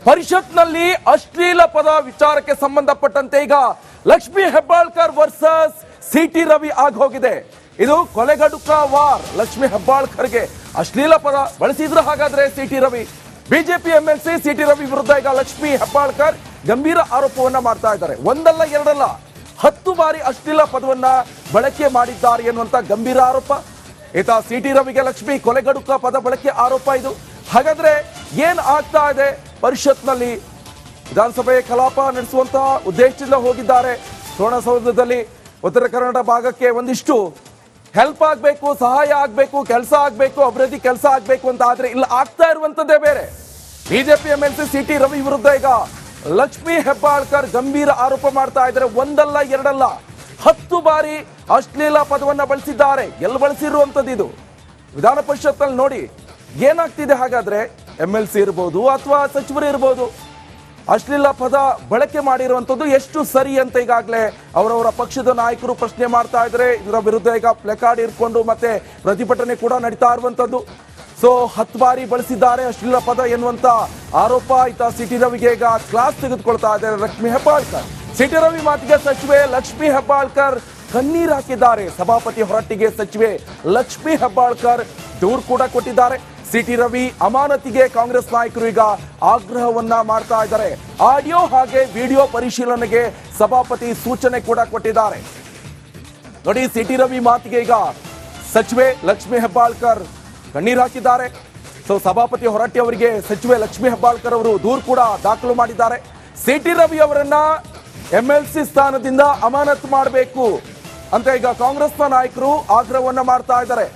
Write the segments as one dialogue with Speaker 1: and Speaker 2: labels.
Speaker 1: ಪರಿಷತ್ನಲ್ಲಿ ಅಶ್ಲೀಲ ಪದ ವಿಚಾರಕ್ಕೆ ಸಂಬಂಧಪಟ್ಟಂತೆ ಈಗ ಲಕ್ಷ್ಮೀ ಹೆಬ್ಬಾಳ್ಕರ್ ವರ್ಸಸ್ ಸಿಟಿ ರವಿ ಆಗೋಗಿದೆ. ಇದು ಕೊಲೆಗಡುಕ ವಾರ್. ಲಕ್ಷ್ಮೀ ಹೆಬ್ಬಾಳ್ಕರ್ಗೆ ಅಶ್ಲೀಲ ಪದ ಬಳಸಿದ್ರು ಹಾಗಾದ್ರೆ city Ravi. BJP MLC city Ravi ವಿರುದ್ಧ ಈಗ ಲಕ್ಷ್ಮೀ ಹೆಬ್ಬಾಳ್ಕರ್ ಗಂಭೀರ ಆರೋಪವನ್ನ ಮಾಡ್ತಾ ಇದ್ದಾರೆ. ಒಂದಲ್ಲ ಎರಡಲ್ಲ 10 ಬಾರಿ ಅಶ್ಲೀಲ ಪದವನ್ನ ಬಳಕೆ ಮಾಡಿದ್ದಾರೆ ಎನ್ನುವಂತ ಗಂಭೀರ ಆರೋಪ. ಈತ ಸಿಟಿ ರವಿಗೆ ಲಕ್ಷ್ಮಿ ಕೊಲೆಗಡುಕ ಪದ ಬಳಕೆ ಆರೋಪ ಇದು. ಹಾಗಾದ್ರೆ ಏನ್ ಆಗ್ತಾ ಇದೆ? ಪರಿಷತ್ನಲ್ಲಿ ವಿಧಾನಸಭೆ ಕಲಾಪ ನಡೆಸುವಂತಹ ಉದ್ದೇಶದಿಂದ ಹೋಗಿದ್ದಾರೆ. ಸುವರ್ಣಸೌಧದಲ್ಲಿ ಉತ್ತರ ಕನ್ನಡ ಭಾಗಕ್ಕೆ ಒಂದಿಷ್ಟು ಹೆಲ್ಪ್ ಆಗಬೇಕು, ಸಹಾಯ ಆಗಬೇಕು, ಕೆಲಸ ಆಗಬೇಕು, ಅಭಿವೃದ್ಧಿ ಕೆಲಸ ಆಗಬೇಕು ಅಂತ. ಆದ್ರೆ ಇಲ್ಲಿ ಆಗ್ತಾ ಇರುವಂತದ್ದೇ ಬೇರೆ. ಬಿಜೆಪಿ ಎಂಎಲ್ಸಿ ಸಿಟಿ ರವಿ ವಿರುದ್ಧ ಈಗ ಲಕ್ಷ್ಮೀ ಹೆಬ್ಬಾಳ್ಕರ್ ಗಂಭೀರ ಆರೋಪ ಮಾಡ್ತಾ ಇದ್ದಾರೆ. ಒಂದಲ್ಲ ಎರಡಲ್ಲ 10 ಬಾರಿ ಅಶ್ಲೀಲ ಪದವನ್ನ ಬಳಸಿದ್ದಾರೆ. ಎಲ್ಲಿ ಬಳಸಿರುವಂತದ್ದು ಇದು? ವಿಧಾನ ಪರಿಷತ್ನಲ್ಲಿ ನೋಡಿ ಏನಾಗ್ತಿದೆ. ಹಾಗಾದ್ರೆ ಎಂಎಲ್ಸಿ ಇರ್ಬೋದು ಅಥವಾ ಸಚಿವರು ಇರ್ಬೋದು, ಅಶ್ಲೀಲ ಪದ ಬಳಕೆ ಮಾಡಿರುವಂತದ್ದು ಎಷ್ಟು ಸರಿ ಅಂತ ಈಗಾಗಲೇ ಅವರವರ ಪಕ್ಷದ ನಾಯಕರು ಪ್ರಶ್ನೆ ಮಾಡ್ತಾ ಇದ್ದಾರೆ. ಇದರ ವಿರುದ್ಧ ಈಗ ಪ್ಲೆಕಾರ್ಡ್ ಇಟ್ಕೊಂಡು ಮತ್ತೆ ಪ್ರತಿಭಟನೆ ಕೂಡ ನಡೀತಾ ಇರುವಂತದ್ದು. ಸೊ 10 ಬಾರಿ ಬಳಸಿದ್ದಾರೆ ಅಶ್ಲೀಲ ಪದ ಎನ್ನುವಂತ ಆರೋಪ. ಈತ ಸಿಟಿ ರವಿಗೆ ಈಗ ಕ್ಲಾಸ್ ತೆಗೆದುಕೊಳ್ತಾ ಇದ್ದಾರೆ ಲಕ್ಷ್ಮೀ ಹೆಬ್ಬಾಳ್ಕರ್. ಸಿಟಿ ರವಿ ಮಾತಿಗೆ ಸಚಿವೆ ಲಕ್ಷ್ಮೀ ಹೆಬ್ಬಾಳ್ಕರ್ ಕಣ್ಣೀರು ಹಾಕಿದ್ದಾರೆ. ಸಭಾಪತಿ ಹೊರಟ್ಟಿಗೆ ಸಚಿವೆ ಲಕ್ಷ್ಮೀ ಹೆಬ್ಬಾಳ್ಕರ್ ದೂರು ಕೂಡ ಕೊಟ್ಟಿದ್ದಾರೆ. ಸಿಟಿ ರವಿ ಅಮಾನತಿಗೆ ಕಾಂಗ್ರೆಸ್ ನಾಯಕರು ಈಗ ಆಗ್ರಹವನ್ನ ಮಾಡ್ತಾ ಇದ್ದಾರೆ. ಆಡಿಯೋ ಹಾಗೆ ವಿಡಿಯೋ ಪರಿಶೀಲನೆಗೆ ಸಭಾಪತಿ ಸೂಚನೆ ಕೂಡ ಕೊಟ್ಟಿದ್ದಾರೆ. ನೋಡಿ, ಸಿಟಿ ರವಿ ಮಾತಿಗೆ ಈಗ ಸಚಿವೆ ಲಕ್ಷ್ಮೀ ಹೆಬ್ಬಾಳ್ಕರ್ ಕಣ್ಣೀರು ಹಾಕಿದ್ದಾರೆ. ಸೊ ಸಭಾಪತಿ ಹೊರಟ್ಟಿ ಅವರಿಗೆ ಸಚಿವೆ ಲಕ್ಷ್ಮೀ ಹೆಬ್ಬಾಳ್ಕರ್ ಅವರು ದೂರು ಕೂಡ ದಾಖಲು ಮಾಡಿದ್ದಾರೆ. ಸಿಟಿ ರವಿ ಅವರನ್ನ ಎಂಎಲ್ಸಿ ಸ್ಥಾನದಿಂದ ಅಮಾನತು ಮಾಡಬೇಕು ಅಂತ ಈಗ ಕಾಂಗ್ರೆಸ್ನ ನಾಯಕರು ಆಗ್ರಹವನ್ನ ಮಾಡ್ತಾ ಇದ್ದಾರೆ.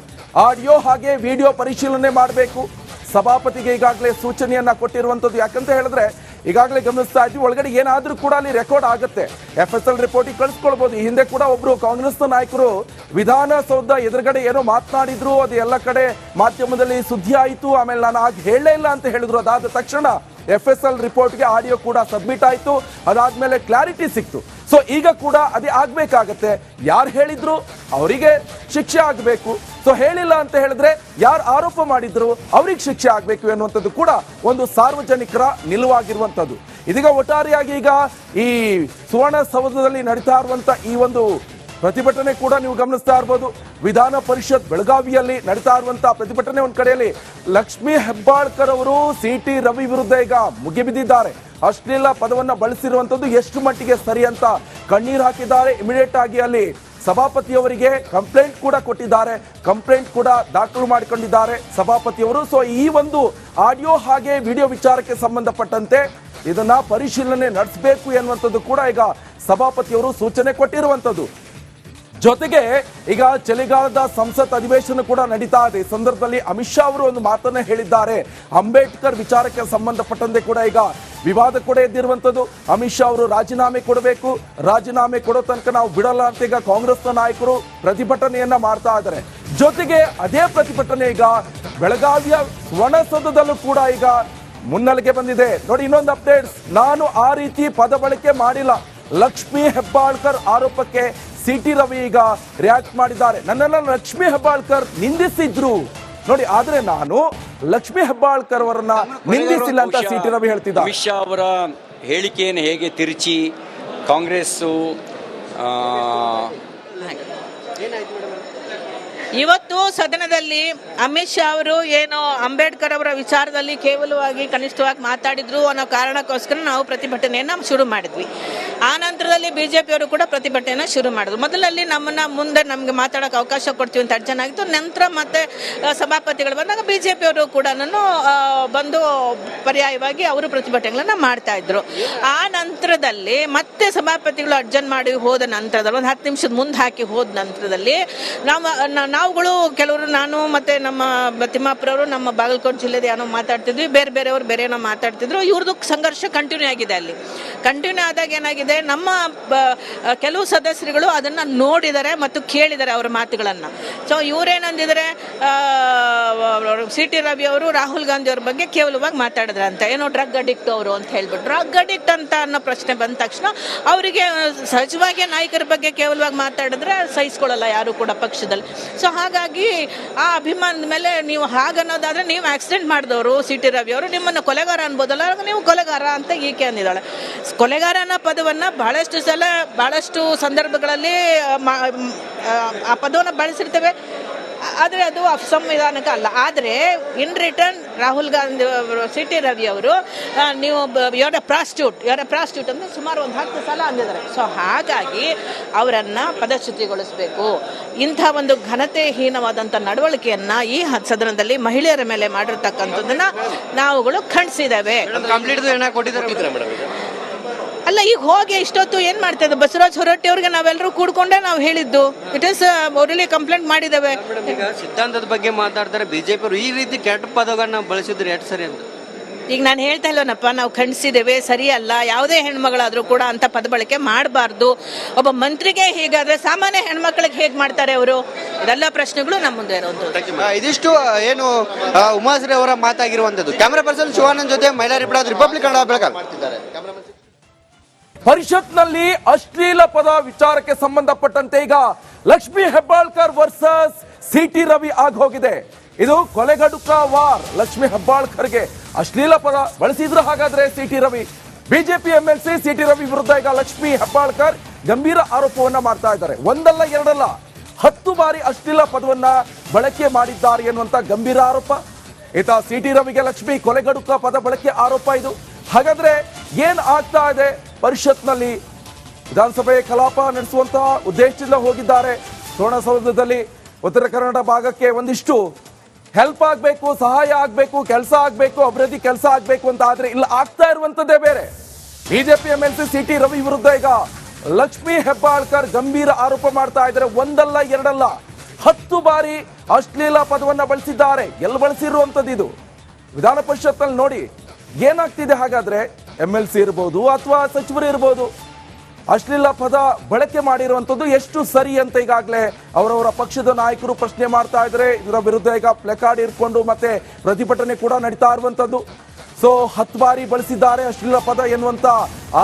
Speaker 1: ಆಡಿಯೋ ಹಾಗೆ ವಿಡಿಯೋ ಪರಿಶೀಲನೆ ಮಾಡಬೇಕು. ಸಭಾಪತಿಗೆ ಈಗಾಗಲೇ ಸೂಚನೆಯನ್ನ ಕೊಟ್ಟಿರುವಂತದ್ದು. ಯಾಕಂತ ಹೇಳಿದ್ರೆ ಈಗಾಗಲೇ ಗಮನಿಸ್ತಾ ಇದ್ವಿ, ಒಳಗಡೆ ಏನಾದ್ರೂ ಕೂಡ ಅಲ್ಲಿ ರೆಕಾರ್ಡ್ ಆಗುತ್ತೆ. FSL ರಿಪೋರ್ಟಿಗೆ ಕಳಿಸ್ಕೊಳ್ಬಹುದು. ಈ ಹಿಂದೆ ಕೂಡ ಒಬ್ರು ಕಾಂಗ್ರೆಸ್ನ ನಾಯಕರು ವಿಧಾನಸೌಧ ಎದುರುಗಡೆ ಏನೋ ಮಾತನಾಡಿದ್ರು, ಅದು ಎಲ್ಲ ಕಡೆ ಮಾಧ್ಯಮದಲ್ಲಿ ಸುದ್ದಿ ಆಯಿತು. ಆಮೇಲೆ ನಾನು ಆಗ ಹೇಳಲೇ ಇಲ್ಲ ಅಂತ ಹೇಳಿದ್ರು. ಅದಾದ ತಕ್ಷಣ FSL ರಿಪೋರ್ಟ್ಗೆ ಆಡಿಯೋ ಕೂಡ ಸಬ್ಮಿಟ್ ಆಯಿತು. ಅದಾದ್ಮೇಲೆ ಕ್ಲಾರಿಟಿ ಸಿಕ್ತು. ಸೊ ಈಗ ಕೂಡ ಅದೇ ಆಗ್ಬೇಕಾಗತ್ತೆ. ಯಾರು ಹೇಳಿದ್ರು ಅವರಿಗೆ ಶಿಕ್ಷೆ ಆಗಬೇಕು. ಸೊ ಹೇಳಿಲ್ಲ ಅಂತ ಹೇಳಿದ್ರೆ ಯಾರು ಆರೋಪ ಮಾಡಿದ್ರು ಅವ್ರಿಗೆ ಶಿಕ್ಷೆ ಆಗಬೇಕು ಎನ್ನುವಂಥದ್ದು ಕೂಡ ಒಂದು ಸಾರ್ವಜನಿಕರ ನಿಲುವಾಗಿರುವಂಥದ್ದು. ಇದೀಗ ಒಟ್ಟಾರೆಯಾಗಿ ಈಗ ಈ ಸುವರ್ಣಸೌಧದಲ್ಲಿ ನಡೀತಾ ಇರುವಂತ ಈ ಒಂದು ಪ್ರತಿಭಟನೆ ಕೂಡ ನೀವು ಗಮನಿಸ್ತಾ ಇರ್ಬೋದು. ವಿಧಾನ ಪರಿಷತ್ ಬೆಳಗಾವಿಯಲ್ಲಿ ನಡೀತಾ ಇರುವಂತಹ ಪ್ರತಿಭಟನೆ ಒಂದ್ ಕಡೆಯಲ್ಲಿ ಲಕ್ಷ್ಮೀ ಹೆಬ್ಬಾಳ್ಕರ್ ಅವರು ಸಿಟಿ ರವಿ ವಿರುದ್ಧ ಈಗ ಮುಗಿಬಿದ್ದಿದ್ದಾರೆ. ಅಶ್ಲೀಲ ಪದವನ್ನ ಬಳಸಿರುವಂತದ್ದು ಎಷ್ಟು ಮಟ್ಟಿಗೆ ಸರಿ ಅಂತ ಕಣ್ಣೀರು ಹಾಕಿದ್ದಾರೆ. ಇಮಿಡಿಯೇಟ್ ಆಗಿ ಅಲ್ಲಿ ಸಭಾಪತಿಯವರಿಗೆ ಕಂಪ್ಲೇಂಟ್ ಕೂಡ ಕೊಟ್ಟಿದ್ದಾರೆ. ಕಂಪ್ಲೇಂಟ್ ಕೂಡ ದಾಖಲು ಮಾಡಿಕೊಂಡಿದ್ದಾರೆ ಸಭಾಪತಿಯವರು. ಸೊ ಈ ಒಂದು ಆಡಿಯೋ ಹಾಗೆ ವಿಡಿಯೋ ವಿಚಾರಕ್ಕೆ ಸಂಬಂಧಪಟ್ಟಂತೆ ಇದನ್ನ ಪರಿಶೀಲನೆ ನಡೆಸಬೇಕು ಎನ್ನುವಂಥದ್ದು ಕೂಡ ಈಗ ಸಭಾಪತಿಯವರು ಸೂಚನೆ ಕೊಟ್ಟಿರುವಂತದ್ದು. ಜೊತೆಗೆ ಈಗ ಚಳಿಗಾಲದ ಸಂಸತ್ ಅಧಿವೇಶನ ಕೂಡ ನಡೀತಾ ಇದೆ. ಈ ಸಂದರ್ಭದಲ್ಲಿ ಅಮಿತ್ ಶಾ ಅವರು ಒಂದು ಮಾತನ್ನ ಹೇಳಿದ್ದಾರೆ. ಅಂಬೇಡ್ಕರ್ ವಿಚಾರಕ್ಕೆ ಸಂಬಂಧಪಟ್ಟಂತೆ ಕೂಡ ಈಗ ವಿವಾದ ಕೂಡ ಎದ್ದಿರುವಂತದ್ದು. ಅಮಿತ್ ಶಾ ಅವರು ರಾಜೀನಾಮೆ ಕೊಡಬೇಕು, ರಾಜೀನಾಮೆ ಕೊಡೋ ತನಕ ನಾವು ಬಿಡಲ್ಲ ಅಂತ ಈಗ ಕಾಂಗ್ರೆಸ್ನ ನಾಯಕರು ಪ್ರತಿಭಟನೆಯನ್ನ ಮಾಡ್ತಾ ಇದ್ದಾರೆ. ಜೊತೆಗೆ ಅದೇ ಪ್ರತಿಭಟನೆ ಈಗ ಬೆಳಗಾವಿಯ ಸುವರ್ಣಸೌಧದಲ್ಲೂ ಕೂಡ ಈಗ ಮುನ್ನೆಲೆಗೆ ಬಂದಿದೆ. ನೋಡಿ, ಇನ್ನೊಂದು ಅಪ್ಡೇಟ್ಸ್. ನಾನು ಆ ರೀತಿ ಪದ ಬಳಕೆ ಮಾಡಿಲ್ಲ. ಲಕ್ಷ್ಮೀ ಹೆಬ್ಬಾಳ್ಕರ್ ಆರೋಪಕ್ಕೆ ಸಿಟಿ ರವಿ ಈಗ ರಿಯಾಕ್ಟ್ ಮಾಡಿದ್ದಾರೆ. ನನ್ನನ್ನ ಲಕ್ಷ್ಮೀ ಹೆಬ್ಬಾಳ್ಕರ್ ನಿಂದಿಸಿದ್ರು ನೋಡಿ, ಆದ್ರೆ ನಾನು ಲಕ್ಷ್ಮೀ ಹೆಬ್ಬಾಳ್ಕರ್ ಅವರನ್ನ ನಿಂದಿಸಿಲ್ಲ ಅಂತ ಸಿಟಿ ರವಿ ಹೇಳ್ತಿದ್ದಾರೆ.
Speaker 2: ಅಮಿತ್ ಶಾ ಅವರ ಹೇಳಿಕೆಯನ್ನು ಹೇಗೆ ತಿರುಚಿ ಕಾಂಗ್ರೆಸ್
Speaker 3: ಇವತ್ತು ಸದನದಲ್ಲಿ ಅಮಿತ್ ಶಾ ಅವರು ಏನು ಅಂಬೇಡ್ಕರ್ ಅವರ ವಿಚಾರದಲ್ಲಿ ಕೇವಲವಾಗಿ ಕನಿಷ್ಠವಾಗಿ ಮಾತಾಡಿದ್ರು ಅನ್ನೋ ಕಾರಣಕ್ಕೋಸ್ಕರ ನಾವು ಪ್ರತಿಭಟನೆಯನ್ನು ಶುರು ಮಾಡಿದ್ವಿ. ಆ ನಂತರದಲ್ಲಿ ಬಿಜೆಪಿಯವರು ಕೂಡ ಪ್ರತಿಭಟನೆಯನ್ನು ಶುರು ಮಾಡಿದ್ರು. ಮೊದಲಲ್ಲಿ ನಮ್ಮನ್ನ ಮುಂದೆ ನಮಗೆ ಮಾತಾಡೋಕೆ ಅವಕಾಶ ಕೊಡ್ತೀವಿ ಅಂತ ಅರ್ಜನ ಆಗಿತ್ತು. ನಂತರ ಮತ್ತೆ ಸಭಾಪತಿಗಳು ಬಂದಾಗ ಬಿಜೆಪಿಯವರು ಕೂಡ ಬಂದು ಪರ್ಯಾಯವಾಗಿ ಅವರು ಪ್ರತಿಭಟನೆಗಳನ್ನು ಮಾಡ್ತಾ ಇದ್ರು. ಆ ನಂತರದಲ್ಲಿ ಮತ್ತೆ ಸಭಾಪತಿಗಳು ಅರ್ಜನ್ ಮಾಡಿ ಹೋದ ನಂತರದಲ್ಲಿ ಒಂದು 10 ನಿಮಿಷದ ಮುಂದೆ ಹಾಕಿ ಹೋದ ನಂತರದಲ್ಲಿ ನಾವುಗಳು ಕೆಲವರು, ನಾನು ಮತ್ತೆ ನಮ್ಮ ತಿಮ್ಮಾಪುರವರು ನಮ್ಮ ಬಾಗಲಕೋಟೆ ಜಿಲ್ಲೆದ ಏನೋ ಮಾತಾಡ್ತಿದ್ವಿ, ಬೇರೆಯವರು ಬೇರೆ ಏನೋ ಮಾತಾಡ್ತಿದ್ರು. ಇವ್ರದ್ದು ಸಂಘರ್ಷ ಕಂಟಿನ್ಯೂ ಆಗಿದೆ. ಅಲ್ಲಿ ಕಂಟಿನ್ಯೂ ಆದಾಗ ಏನಾಗಿದೆ, ನಮ್ಮ ಕೆಲವು ಸದಸ್ಯರುಗಳು ಅದನ್ನು ನೋಡಿದ್ದಾರೆ ಮತ್ತು ಕೇಳಿದ್ದಾರೆ ಅವರ ಮಾತುಗಳನ್ನು. ಸೊ ಇವರೇನಂದಿದ್ದಾರೆ, ಸಿಟಿ ರವಿ ಅವರು ರಾಹುಲ್ ಗಾಂಧಿ ಅವ್ರ ಬಗ್ಗೆ ಕೇವಲವಾಗಿ ಮಾತಾಡಿದ್ರಂತ. ಏನೋ ಡ್ರಗ್ ಅಡಿಕ್ಟ್ ಅವರು ಅಂತ ಹೇಳ್ಬಿಟ್ಟು, ಡ್ರಗ್ ಅಡಿಕ್ಟ್ ಅಂತ ಅನ್ನೋ ಪ್ರಶ್ನೆ ಬಂದ ತಕ್ಷಣ ಅವರಿಗೆ ಸಹಜವಾಗಿ ನಾಯಕರ ಬಗ್ಗೆ ಕೇವಲವಾಗಿ ಮಾತಾಡಿದ್ರೆ ಸಹಿಸ್ಕೊಳ್ಳಲ್ಲ ಯಾರು ಕೂಡ ಪಕ್ಷದಲ್ಲಿ. ಸೊ ಸೊ ಹಾಗಾಗಿ ಆ ಅಭಿಮಾನದ ಮೇಲೆ ನೀವು ಹಾಗನ್ನೋದಾದ್ರೆ ನೀವು ಆಕ್ಸಿಡೆಂಟ್ ಮಾಡಿದವರು ಸಿ ಟಿ ರವಿ ಅವರು ನಿಮ್ಮನ್ನು ಕೊಲೆಗಾರ ಅನ್ಬೋದಲ್ಲ, ನೀವು ಕೊಲೆಗಾರ ಅಂತ ಈಕೆ ಅಂದಿದ್ದಾಳೆ. ಕೊಲೆಗಾರ ಅನ್ನೋ ಪದವನ್ನು ಬಹಳಷ್ಟು ಸಲ ಬಹಳಷ್ಟು ಸಂದರ್ಭಗಳಲ್ಲಿ ಆ ಪದವನ್ನು ಬಳಸಿರ್ತೇವೆ, ಆದರೆ ಅದು ಅಸಂವಿಧಾನಿಕ ಅಲ್ಲ. ಆದರೆ in return Rahul Gandhi C T Ravi ಅವರು ನೀವು ಯುವರ್ ಎ ಪ್ರಾಸ್ಟಿಟ್ಯೂಟ್ ಅಂತ ಸುಮಾರು ಒಂದು 10 ಸಲ ಅಂದಿದ್ದಾರೆ. ಸೊ ಹಾಗಾಗಿ ಅವರನ್ನು ಪದಚ್ಯುತಿಗೊಳಿಸಬೇಕು. ಇಂಥ ಒಂದು ಘನತೆಹೀನವಾದಂಥ ನಡವಳಿಕೆಯನ್ನು ಈ ಸದನದಲ್ಲಿ ಮಹಿಳೆಯರ ಮೇಲೆ ಮಾಡಿರ್ತಕ್ಕಂಥದ್ದನ್ನು ನಾವುಗಳು ಖಂಡಿಸಿದ್ದೇವೆ. ಅಲ್ಲ, ಈಗ ಹೋಗಿ ಇಷ್ಟೊತ್ತು ಏನು ಮಾಡ್ತಾ ಇದ್ದೆ ಬಸವರಾಜ್ ಹೊರಟ್ಟಿ ಅವ್ರಿಗೆ ನಾವೆಲ್ಲರೂ ಕೂಡ್ಕೊಂಡೇ ನಾವು ಹೇಳಿದ್ದು. ಇಟ್ ಈಸ್ ಅವರಲ್ಲಿ ಕಂಪ್ಲೇಂಟ್ ಮಾಡಿದ್ದೇವೆ.
Speaker 4: ಈಗ ಸಿದ್ಧಾಂತದ ಬಗ್ಗೆ ಮಾತಾಡ್ತಾರೆ ಬಿಜೆಪಿ ಅವರು, ಈ ರೀತಿ ಕೆಟ್ಟ ಪದಗಳನ್ನ ಬಳಸಿದ್ರೆ ಎಷ್ಟು ಸರಿ ಅಂತ
Speaker 3: ಈಗ ನಾನು ಹೇಳ್ತಾ ಇಲ್ಲನಪ್ಪ, ನಾವು ಖಂಡಿಸಿದ್ದೇವೆ, ಸರಿಯಲ್ಲ. ಯಾವುದೇ ಹೆಣ್ಮಗಳಾದರೂ ಕೂಡ ಅಂತ ಪದ ಬಳಕೆ ಮಾಡಬಾರ್ದು. ಒಬ್ಬ ಮಂತ್ರಿಗೆ ಹೀಗಾದ್ರೆ ಸಾಮಾನ್ಯ ಹೆಣ್ಮಕ್ಳಿಗೆ ಹೇಗೆ ಮಾಡ್ತಾರೆ ಅವರು? ಇದೆಲ್ಲ ಪ್ರಶ್ನೆಗಳು ನಮ್ಮ ಮುಂದೆ ಇರುವಂಥದ್ದು.
Speaker 4: ಇದಿಷ್ಟು ಏನು ಉಮಾಶ್ರೀ ಅವರ ಮಾತಾಗಿರುವಂಥದ್ದು. ಕ್ಯಾಮರಾ ಪರ್ಸನ್ ಶಿವಾನಂದ್ ಜೊತೆ ಮಹಿಳಾ ರಿಪಬ್ಲಿಕ್ ಕನ್ನಡ ಬೆಳಗಾವಿ.
Speaker 1: ಪರಿಷತ್ನಲ್ಲಿ ಅಶ್ಲೀಲ ಪದ ವಿಚಾರಕ್ಕೆ ಸಂಬಂಧಪಟ್ಟಂತೆ ಈಗ Lakshmi Hebbalkar versus C T Ravi ಆಗೋಗಿದೆ. ಇದು ಕೊಲೆಗಡುಕ ವಾರ್. ಲಕ್ಷ್ಮಿ ಹೆಬ್ಬಾಳ್ಕರ್ಗೆ ಅಶ್ಲೀಲ ಪದ ಬಳಸಿದ್ರು ಹಾಗಾದ್ರೆ C T Ravi. BJP MLC C T Ravi ವಿರುದ್ಧ ಈಗ ಲಕ್ಷ್ಮಿ ಹೆಬ್ಬಾಳ್ಕರ್ ಗಂಭೀರ ಆರೋಪವನ್ನ ಮಾಡ್ತಾ ಇದ್ದಾರೆ. ಒಂದಲ್ಲ ಎರಡಲ್ಲ 10 ಬಾರಿ ಅಶ್ಲೀಲ ಪದವನ್ನ ಬಳಕೆ ಮಾಡಿದ್ದಾರೆ ಎನ್ನುವಂತ ಗಂಭೀರ ಆರೋಪ. ಈತ ಸಿ ಟಿ ರವಿಗೆ ಲಕ್ಷ್ಮಿ ಕೊಲೆಗಡುಕ ಪದ ಬಳಕೆ ಆರೋಪ ಇದು. ಹಾಗಾದ್ರೆ ಏನ್ ಆಗ್ತಾ ಇದೆ? ಪರಿಷತ್ನಲ್ಲಿ ವಿಧಾನಸಭೆ ಕಲಾಪ ನಡೆಸುವಂತಹ ಉದ್ದೇಶದಿಂದ ಹೋಗಿದ್ದಾರೆ. ಸುವರ್ಣಸೌಧದಲ್ಲಿ ಉತ್ತರ ಕನ್ನಡ ಭಾಗಕ್ಕೆ ಒಂದಿಷ್ಟು ಹೆಲ್ಪ್ ಆಗಬೇಕು, ಸಹಾಯ ಆಗಬೇಕು, ಕೆಲಸ ಆಗಬೇಕು, ಅಭಿವೃದ್ಧಿ ಕೆಲಸ ಆಗಬೇಕು ಅಂತ. ಆದ್ರೆ ಇಲ್ಲ, ಆಗ್ತಾ ಇರುವಂತದ್ದೇ ಬೇರೆ. BJP MLC C T Ravi ವಿರುದ್ಧ ಈಗ ಲಕ್ಷ್ಮಿ ಹೆಬ್ಬಾಳ್ಕರ್ ಗಂಭೀರ ಆರೋಪ ಮಾಡ್ತಾ ಇದ್ದಾರೆ. ಒಂದಲ್ಲ ಎರಡಲ್ಲ 10 ಬಾರಿ ಅಶ್ಲೀಲ ಪದವನ್ನ ಬಳಸಿದ್ದಾರೆ. ಎಲ್ಲಿ ಬಳಸಿರುವಂತದ್ದು ಇದು? ವಿಧಾನ ಪರಿಷತ್ನಲ್ಲಿ ನೋಡಿ ಏನಾಗ್ತಿದೆ. ಹಾಗಾದ್ರೆ ಎಂಎಲ್ಸಿ ಇರ್ಬೋದು ಅಥವಾ ಸಚಿವರು ಇರ್ಬೋದು, ಅಶ್ಲೀಲ ಪದ ಬಳಕೆ ಮಾಡಿರುವಂಥದ್ದು ಎಷ್ಟು ಸರಿ ಅಂತ ಈಗಾಗಲೇ ಅವರವರ ಪಕ್ಷದ ನಾಯಕರು ಪ್ರಶ್ನೆ ಮಾಡ್ತಾ ಇದ್ದಾರೆ. ಇದರ ವಿರುದ್ಧ ಈಗ ಪ್ಲೆಕಾರ್ಡ್ ಇಟ್ಕೊಂಡು ಮತ್ತೆ ಪ್ರತಿಭಟನೆ ಕೂಡ ನಡೀತಾ ಇರುವಂಥದ್ದು. ಸೊ 10 ಬಾರಿ ಬಳಸಿದ್ದಾರೆ ಅಶ್ಲೀಲ ಪದ ಎನ್ನುವಂತ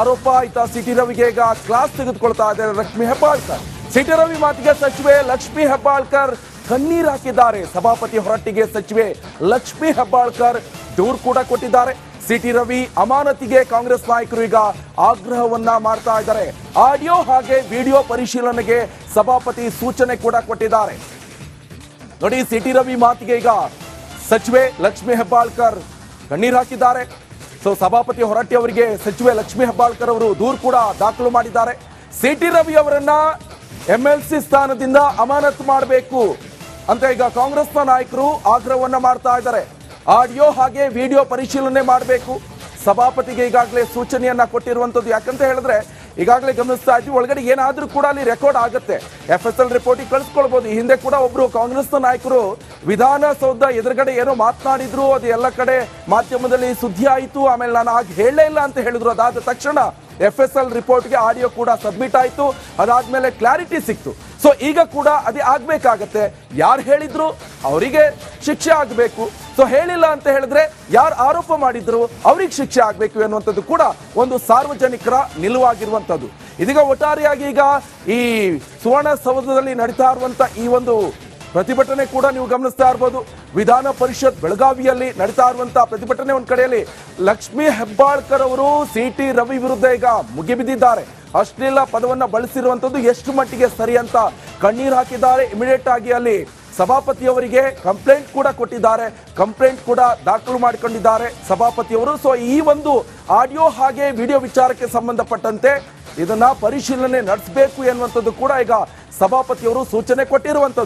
Speaker 1: ಆರೋಪ. ಈತ ಸಿ ಟಿ ರವಿಗೆ ಈಗ ಕ್ಲಾಸ್ ತೆಗೆದುಕೊಳ್ತಾ ಇದ್ದಾರೆ ಲಕ್ಷ್ಮಿ ಹೆಬ್ಬಾಳ್ಕರ್. ಸಿ ಟಿ ರವಿ ಮಾತಿಗೆ ಸಚಿವೆ ಲಕ್ಷ್ಮಿ ಹೆಬ್ಬಾಳ್ಕರ್ ಕಣ್ಣೀರು ಹಾಕಿದ್ದಾರೆ. ಸಭಾಪತಿ ಹೊರಟ್ಟಿಗೆ ಸಚಿವೆ ಲಕ್ಷ್ಮಿ ಹೆಬ್ಬಾಳ್ಕರ್ ದೂರು ಕೂಡ ಕೊಟ್ಟಿದ್ದಾರೆ. ಸಿ ಟಿ ರವಿ ಅಮಾನತಿಗೆ ಕಾಂಗ್ರೆಸ್ ನಾಯಕರು ಈಗ ಆಗ್ರಹವನ್ನ ಮಾಡ್ತಾ ಇದ್ದಾರೆ. ಆಡಿಯೋ ಹಾಗೆ ವಿಡಿಯೋ ಪರಿಶೀಲನೆಗೆ ಸಭಾಪತಿ ಸೂಚನೆ ಕೂಡ ಕೊಟ್ಟಿದ್ದಾರೆ. ನೋಡಿ, ಸಿ ಟಿ ರವಿ ಮಾತಿಗೆ ಈಗ ಸಚಿವೆ ಲಕ್ಷ್ಮಿ ಹೆಬ್ಬಾಳ್ಕರ್ ಕಣ್ಣೀರು ಹಾಕಿದ್ದಾರೆ. ಸೊ ಸಭಾಪತಿ ಹೊರಟ್ಟಿ ಅವರಿಗೆ ಸಚಿವೆ ಲಕ್ಷ್ಮಿ ಹೆಬ್ಬಾಳ್ಕರ್ ಅವರು ದೂರು ಕೂಡ ದಾಖಲು ಮಾಡಿದ್ದಾರೆ. ಸಿ ಟಿ ರವಿ ಅವರನ್ನ ಎಂಎಲ್ಸಿ ಸ್ಥಾನದಿಂದ ಅಮಾನತು ಮಾಡಬೇಕು ಅಂತ ಈಗ ಕಾಂಗ್ರೆಸ್ನ ನಾಯಕರು ಆಗ್ರಹವನ್ನ ಮಾಡ್ತಾ ಇದ್ದಾರೆ. ಆಡಿಯೋ ಹಾಗೆ ವಿಡಿಯೋ ಪರಿಶೀಲನೆ ಮಾಡಬೇಕು. ಸಭಾಪತಿಗೆ ಈಗಾಗಲೇ ಸೂಚನೆಯನ್ನ ಕೊಟ್ಟಿರುವಂತದ್ದು. ಯಾಕಂತ ಹೇಳಿದ್ರೆ ಈಗಾಗಲೇ ಗಮನಿಸ್ತಾ ಇದ್ವಿ, ಒಳಗಡೆ ಏನಾದ್ರೂ ಕೂಡ ಅಲ್ಲಿ ರೆಕಾರ್ಡ್ ಆಗುತ್ತೆ. FSL ರಿಪೋರ್ಟಿಗೆ ಕಳಿಸ್ಕೊಳ್ಬಹುದು. ಈ ಹಿಂದೆ ಕೂಡ ಒಬ್ರು ಕಾಂಗ್ರೆಸ್ನ ನಾಯಕರು ವಿಧಾನಸೌಧ ಎದುರುಗಡೆ ಏನೋ ಮಾತನಾಡಿದ್ರು, ಅದು ಎಲ್ಲ ಕಡೆ ಮಾಧ್ಯಮದಲ್ಲಿ ಸುದ್ದಿ ಆಯಿತು. ಆಮೇಲೆ ನಾನು ಆಗ ಹೇಳಲೇ ಇಲ್ಲ ಅಂತ ಹೇಳಿದ್ರು. ಅದಾದ ತಕ್ಷಣ FSL ರಿಪೋರ್ಟ್ಗೆ ಆಡಿಯೋ ಕೂಡ ಸಬ್ಮಿಟ್ ಆಯಿತು. ಅದಾದ್ಮೇಲೆ ಕ್ಲಾರಿಟಿ ಸಿಕ್ತು. ಸೊ ಈಗ ಕೂಡ ಅದೇ ಆಗ್ಬೇಕಾಗತ್ತೆ. ಯಾರು ಹೇಳಿದ್ರು ಅವರಿಗೆ ಶಿಕ್ಷೆ ಆಗಬೇಕು. ಸೊ ಹೇಳಿಲ್ಲ ಅಂತ ಹೇಳಿದ್ರೆ ಯಾರು ಆರೋಪ ಮಾಡಿದ್ರು ಅವ್ರಿಗೆ ಶಿಕ್ಷೆ ಆಗಬೇಕು ಎನ್ನುವಂಥದ್ದು ಕೂಡ ಒಂದು ಸಾರ್ವಜನಿಕರ ನಿಲುವಾಗಿರುವಂಥದ್ದು. ಇದೀಗ ಒಟ್ಟಾರೆಯಾಗಿ ಈಗ ಈ ಸುವರ್ಣಸೌಧದಲ್ಲಿ ನಡೀತಾ ಇರುವಂತ ಈ ಒಂದು ಪ್ರತಿಭಟನೆ ಕೂಡ ನೀವು ಗಮನಿಸ್ತಾ ಇರ್ಬೋದು. ವಿಧಾನ ಪರಿಷತ್ ಬೆಳಗಾವಿಯಲ್ಲಿ ನಡೀತಾ ಇರುವಂತಹ ಪ್ರತಿಭಟನೆ ಒಂದ್ ಕಡೆಯಲ್ಲಿ ಲಕ್ಷ್ಮಿ ಹೆಬ್ಬಾಳ್ಕರ್ ಅವರು ಸಿ ಟಿ ರವಿ ವಿರುದ್ಧ ಈಗ ಮುಗಿಬಿದ್ದಿದ್ದಾರೆ. ಅಶ್ಲೀಲ ಪದವನ್ನ ಬಳಸಿರುವಂತದ್ದು ಎಷ್ಟು ಮಟ್ಟಿಗೆ ಸರಿ ಅಂತ ಕಣ್ಣೀರು ಹಾಕಿದ್ದಾರೆ. ಇಮಿಡಿಯೇಟ್ ಆಗಿ ಅಲ್ಲಿ ಸಭಾಪತಿಯವರಿಗೆ ಕಂಪ್ಲೇಂಟ್ ಕೂಡ ಕೊಟ್ಟಿದ್ದಾರೆ. ಕಂಪ್ಲೇಂಟ್ ಕೂಡ ದಾಖಲು ಮಾಡಿಕೊಂಡಿದ್ದಾರೆ ಸಭಾಪತಿಯವರು. ಸೊ ಈ ಒಂದು ಆಡಿಯೋ ಹಾಗೆ ವಿಡಿಯೋ ವಿಚಾರಕ್ಕೆ ಸಂಬಂಧಪಟ್ಟಂತೆ ಇದನ್ನ ಪರಿಶೀಲನೆ ನಡೆಸಬೇಕು ಎನ್ನುವಂಥದ್ದು ಕೂಡ ಈಗ ಸಭಾಪತಿಯವರು ಸೂಚನೆ ಕೊಟ್ಟಿರುವಂಥದ್ದು.